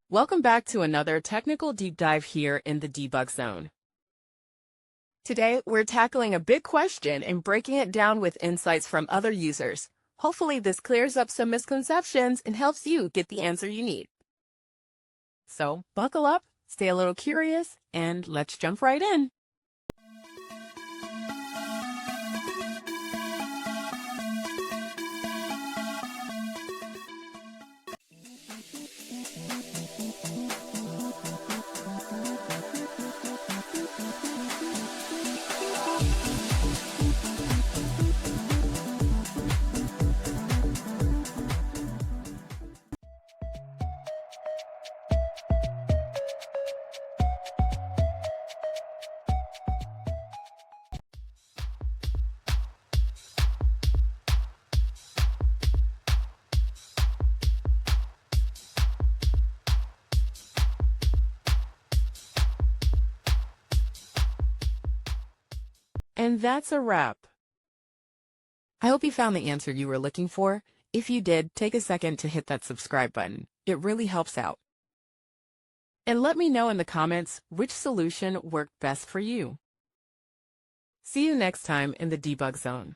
Welcome back to another technical deep dive here in the debug zone. Today, we're tackling a big question and breaking it down with insights from other users. Hopefully, this clears up some misconceptions and helps you get the answer you need. So, buckle up, stay a little curious, and let's jump right in. And that's a wrap. I hope you found the answer you were looking for. If you did, take a second to hit that subscribe button. It really helps out. And let me know in the comments which solution worked best for you. See you next time in the debug zone.